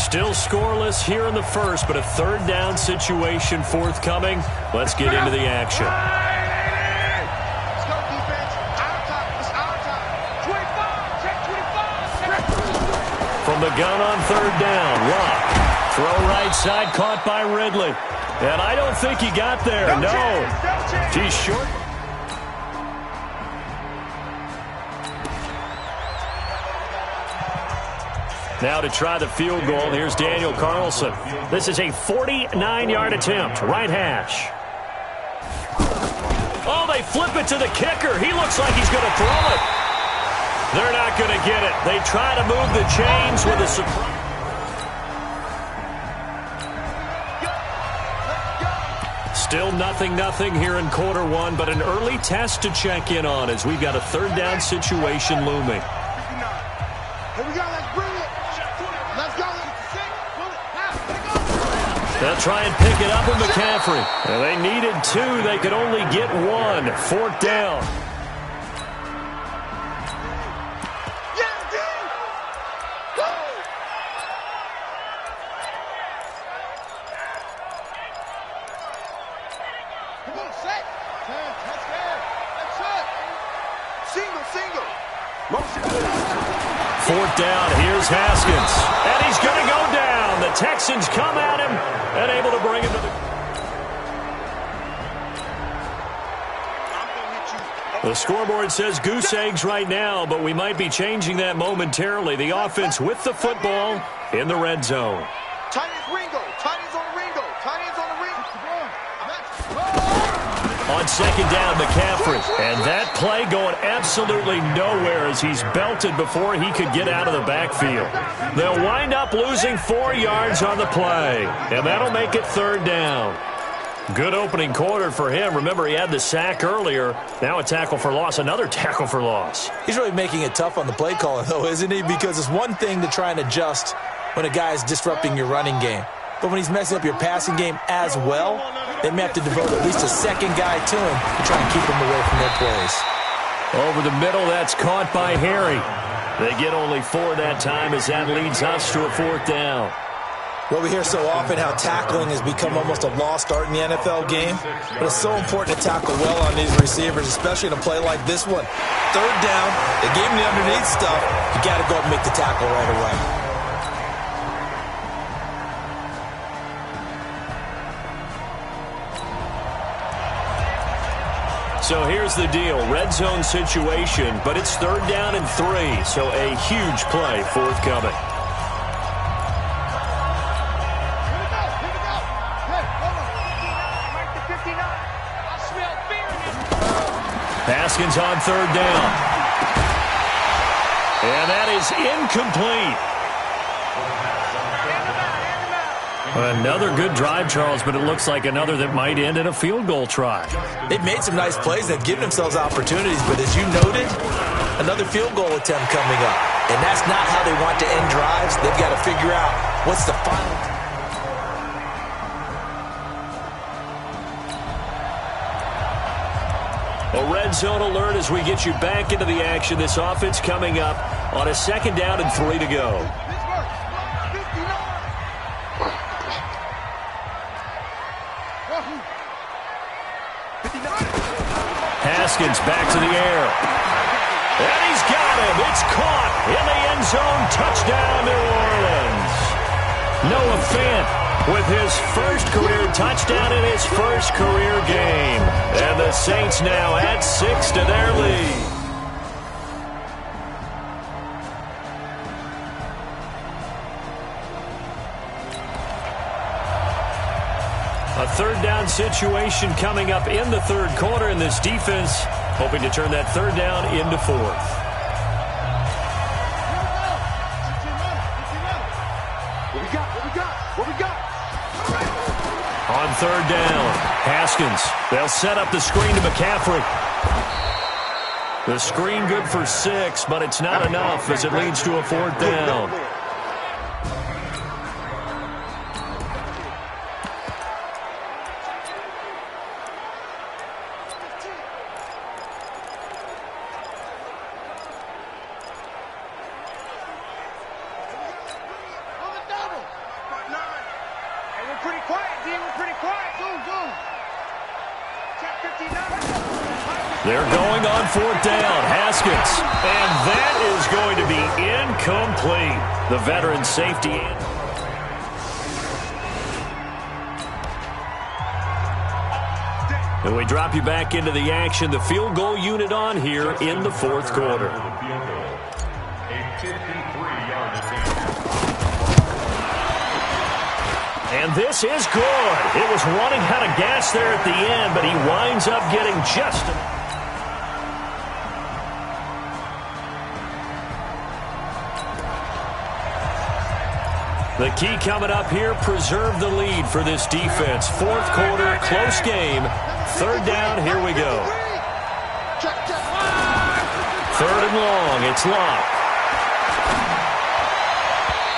Still scoreless here in the first, but a third down situation forthcoming. Let's get into the action. Let's go, defense. Our time. It's our time. 25. Check 25. From the gun on third down, Locke. Throw right side, caught by Ridley. And I don't think he got there. No. He's short. Now to try the field goal, here's Daniel Carlson. This is a 49-yard attempt, right hash. Oh, they flip it to the kicker. He looks like he's going to throw it. They're not going to get it. They try to move the chains with a surprise. Still 0-0 here in quarter one, but an early test to check in on as we've got a third down situation looming. Here we go. Let's bring it. Let's go. They'll try and pick it up with McCaffrey. Well, they needed two. They could only get one. Fourth down. Come on, set. Touchdown. That's it. Single. Fourth down, here's Haskins. And he's going to go down. The Texans come at him and able to bring him to the scoreboard says goose eggs right now, but we might be changing that momentarily. The offense with the football in the red zone. Tight ends Ringo. Tight ends on the Ringo. Tight ends on the Ringo. On second down, McCaffrey. And that play going absolutely nowhere as he's belted before he could get out of the backfield. They'll wind up losing 4 yards on the play. And that'll make it third down. Good opening quarter for him. Remember, he had the sack earlier. Now a tackle for loss, another tackle for loss. He's really making it tough on the play caller, though, isn't he? Because it's one thing to try and adjust when a guy is disrupting your running game. But when he's messing up your passing game as well, they may have to devote at least a second guy to him to try and keep him away from their plays. Over the middle, that's caught by Harry. They get only 4 that time as that leads us to a fourth down. Well, we hear so often how tackling has become almost a lost art in the NFL game. But it's so important to tackle well on these receivers, especially in a play like this one. Third down, they gave him the underneath stuff. You got to go up and make the tackle right away. So here's the deal. Red zone situation, but it's third down and 3. So a huge play forthcoming. Haskins on third down. And that is incomplete. Another good drive, Charles, but it looks like another that might end in a field goal try. They've made some nice plays. They've given themselves opportunities, but as you noted, another field goal attempt coming up. And that's not how they want to end drives. They've got to figure out what's the final. A red zone alert as we get you back into the action. This offense coming up on a second down and 3 to go. Haskins back to the air. And he's got him. It's caught in the end zone. Touchdown, New Orleans. Noah Fant with his first career touchdown in his first career game. And the Saints now add 6 to their lead. A third down situation coming up in the third quarter, and this defense hoping to turn that third down into fourth. What we got? On third down, Haskins. They'll set up the screen to McCaffrey. The screen good for 6, but it's not enough as it leads to a fourth down. They're going on 4th down. Haskins. And that is going to be incomplete. The veteran safety. And we drop you back into the action. The field goal unit on here in the 4th quarter. And this is good. It was running out of gas there at the end, but he winds up getting just enough. The key coming up here, preserve the lead for this defense. 4th quarter, close game. 3rd down, here we go. 3rd and long, it's locked.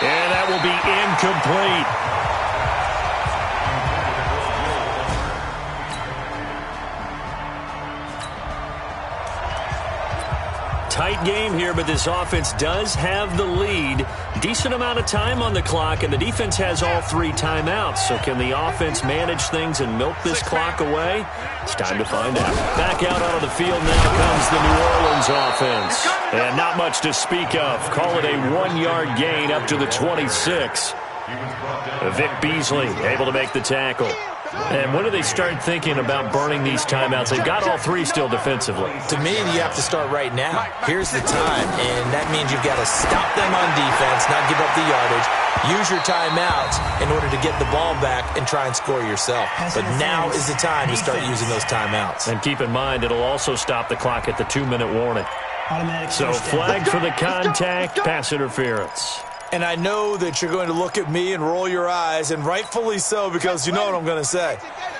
And that will be incomplete. Tight game here, but this offense does have the lead. Decent amount of time on the clock, and the defense has all 3 timeouts. So can the offense manage things and milk this clock away? It's time to find out. Back out onto the field now comes the New Orleans offense. And not much to speak of. Call it a 1-yard gain up to the 26. Vic Beasley able to make the tackle. And when do they start thinking about burning these timeouts? They've got all 3 still defensively. To me, you have to start right now. Here's the time, and that means you've got to stop them on defense, not give up the yardage, use your timeouts in order to get the ball back and try and score yourself. But now is the time to start using those timeouts. And keep in mind, it'll also stop the clock at the 2-minute warning. So flag for the contact, pass interference. And I know that you're going to look at me and roll your eyes, and rightfully so, because you know what I'm going to say.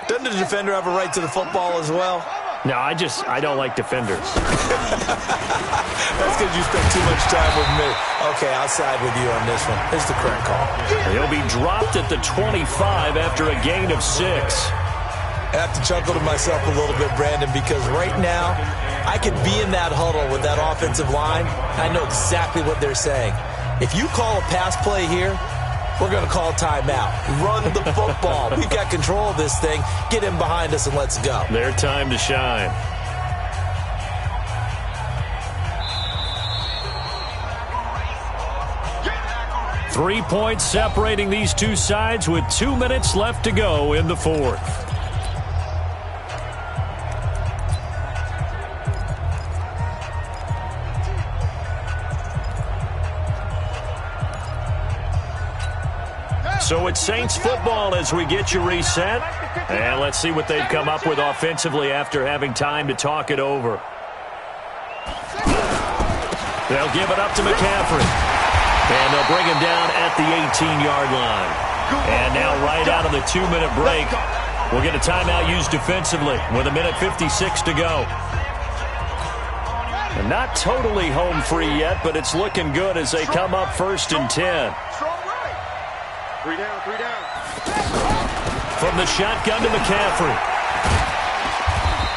Doesn't the defender have a right to the football as well? No, I don't like defenders. That's because you spend too much time with me. Okay, I'll side with you on this one. It's the correct call. He'll be dropped at the 25 after a gain of 6. I have to chuckle to myself a little bit, Brandon, because right now I could be in that huddle with that offensive line. I know exactly what they're saying. If you call a pass play here, we're going to call timeout. Run the football. We've got control of this thing. Get him behind us and let's go. Their time to shine. Three points separating these two sides with 2 minutes left to go in the 4th. So it's Saints football as we get you reset. And let's see what they've come up with offensively after having time to talk it over. They'll give it up to McCaffrey. And they'll bring him down at the 18-yard line. And now right out of the 2-minute break, we'll get a timeout used defensively with 1:56 to go. And not totally home free yet, but it's looking good as they come up 1st and 10. 3 down, 3 down. From the shotgun to McCaffrey.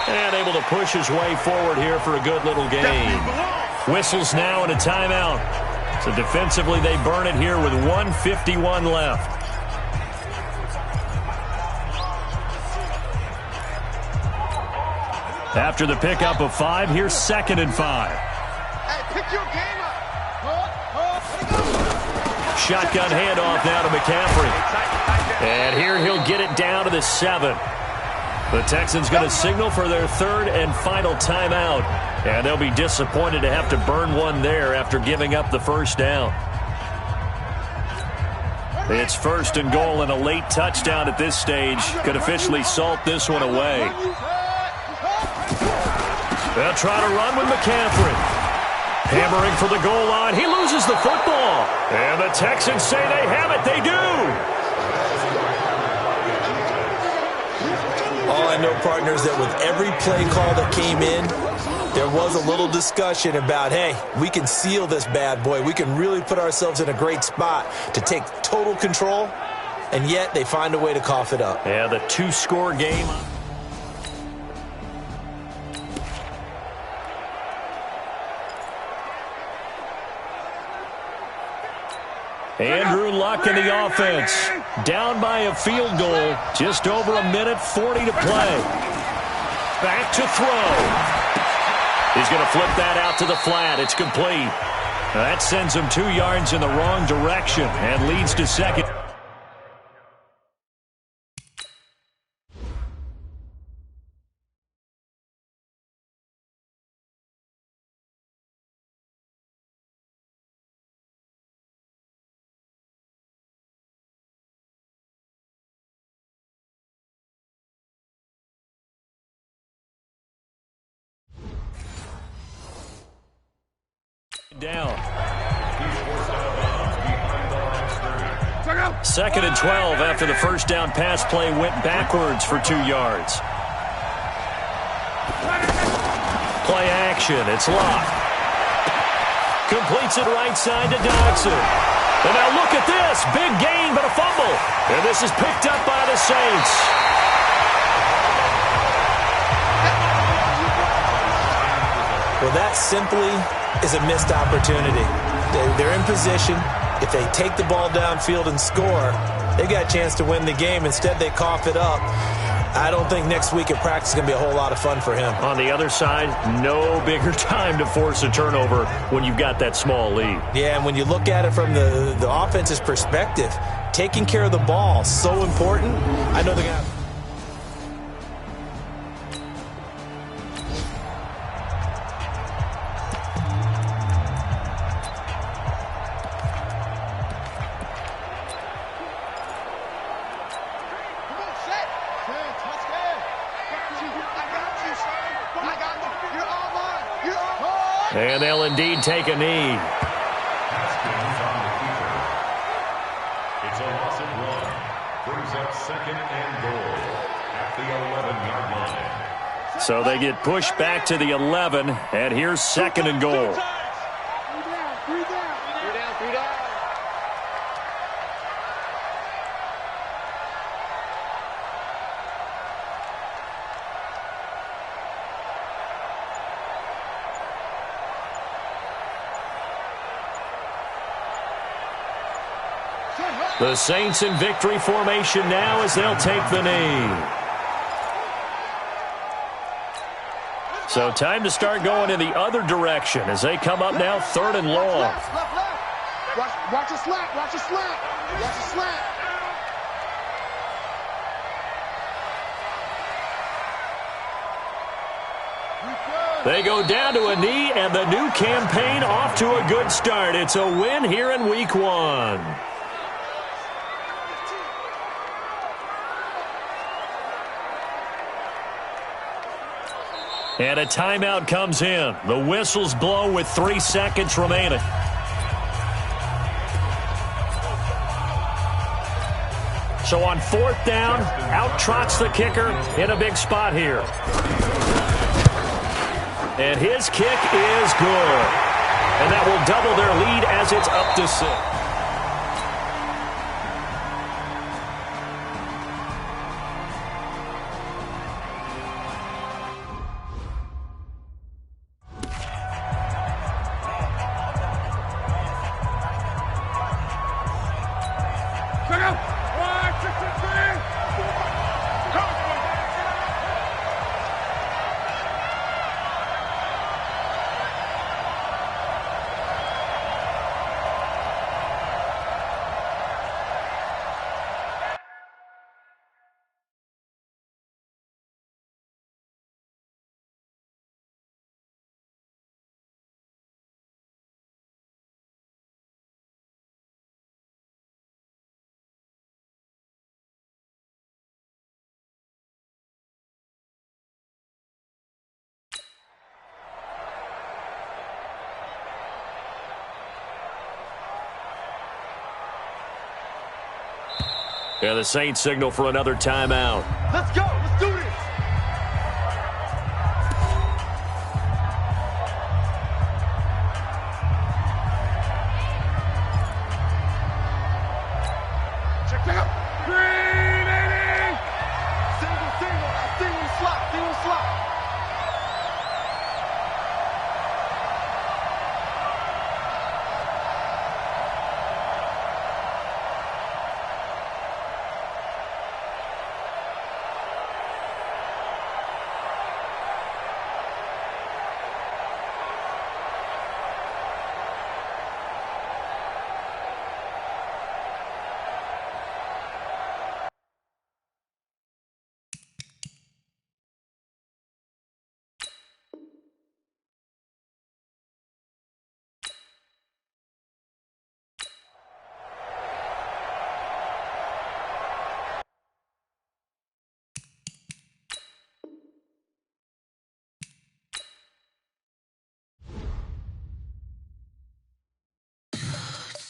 And able to push his way forward here for a good little gain. Whistles now and a timeout. So defensively they burn it here with 1:51 left. After the pickup of 5, here's 2nd and 5. Hey, pick your game up. Shotgun handoff now to McCaffrey. And here he'll get it down to the 7. The Texans going to signal for their 3rd and final timeout. And they'll be disappointed to have to burn one there after giving up the 1st down. It's 1st and goal, and a late touchdown at this stage could officially salt this one away. They'll try to run with McCaffrey. Hammering for the goal line. He loses the football. And the Texans say they have it. They do. All I know, partners, that with every play call that came in, there was a little discussion about, hey, we can seal this bad boy. We can really put ourselves in a great spot to take total control, and yet they find a way to cough it up. Yeah, the 2-score game. Andrew Luck in the offense. Down by a field goal. Just over 1:40 to play. Back to throw. He's going to flip that out to the flat. It's complete. That sends him 2 yards in the wrong direction and leads to second. Down. 2nd and 12 after the first down pass play went backwards for 2 yards. Play action. It's locked. Completes it right side to Dodson. And now look at this. Big gain, but a fumble. And this is picked up by the Saints. Well, that simply is a missed opportunity. They're in position. If they take the ball downfield and score, they've got a chance to win the game. Instead, they cough it up. I don't think next week at practice is going to be a whole lot of fun for him. On the other side, no bigger time to force a turnover when you've got that small lead. Yeah, and when you look at it from the offense's perspective, taking care of the ball, so important. I know they're going to... And they'll indeed take a knee. It's a loss of 1. Brings up 2nd and goal at the 11-yard line. So they get pushed back to the 11, and here's 2nd and goal. The Saints in victory formation now as they'll take the knee. So time to start going in the other direction as they come up now 3rd and long. Left. Watch a slant. Watch a slant. Watch a slant. They go down to a knee, and the new campaign off to a good start. It's a win here in Week 1. And a timeout comes in. The whistles blow with 3 seconds remaining. So on 4th down, out trots the kicker in a big spot here. And his kick is good. And that will double their lead as it's up to 6. Yeah, the Saints signal for another timeout. Let's go. Let's do this. Check out. Green 80. Single slot.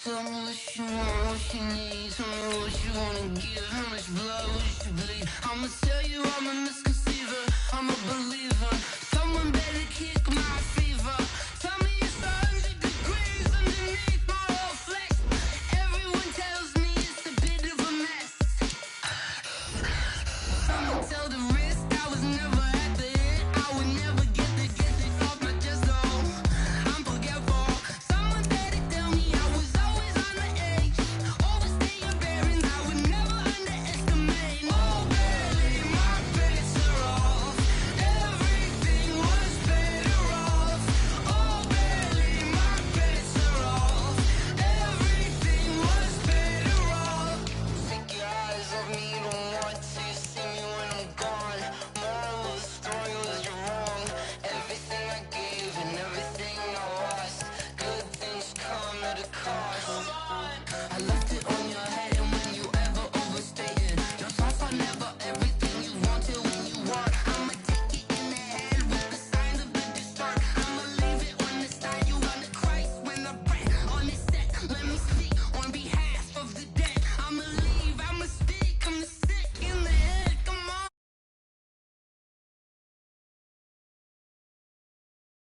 Tell me what you want, what you need. Tell me what you wanna give. How much blood would you bleed? I'ma tell you I'm a misconceiver. I'm a believer. Someone better kick my fever. Tell me it's 100 degrees underneath my whole flesh. Everyone tells me it's a bit of a mess. Someone tell the wrist I was never at the hit. I would never get it off my chest though. I'm forgetful. Someone better tell me I was always on the edge. Overstay your bearings, I would never underestimate. Oh baby, my bets are off. Everything was better off. Oh baby, my bets are off. Everything was better off. Take your eyes off me, don't want to see me when I'm gone. Moral of the story was you're wrong. Everything I gave and everything I lost. Good things come at a cost. I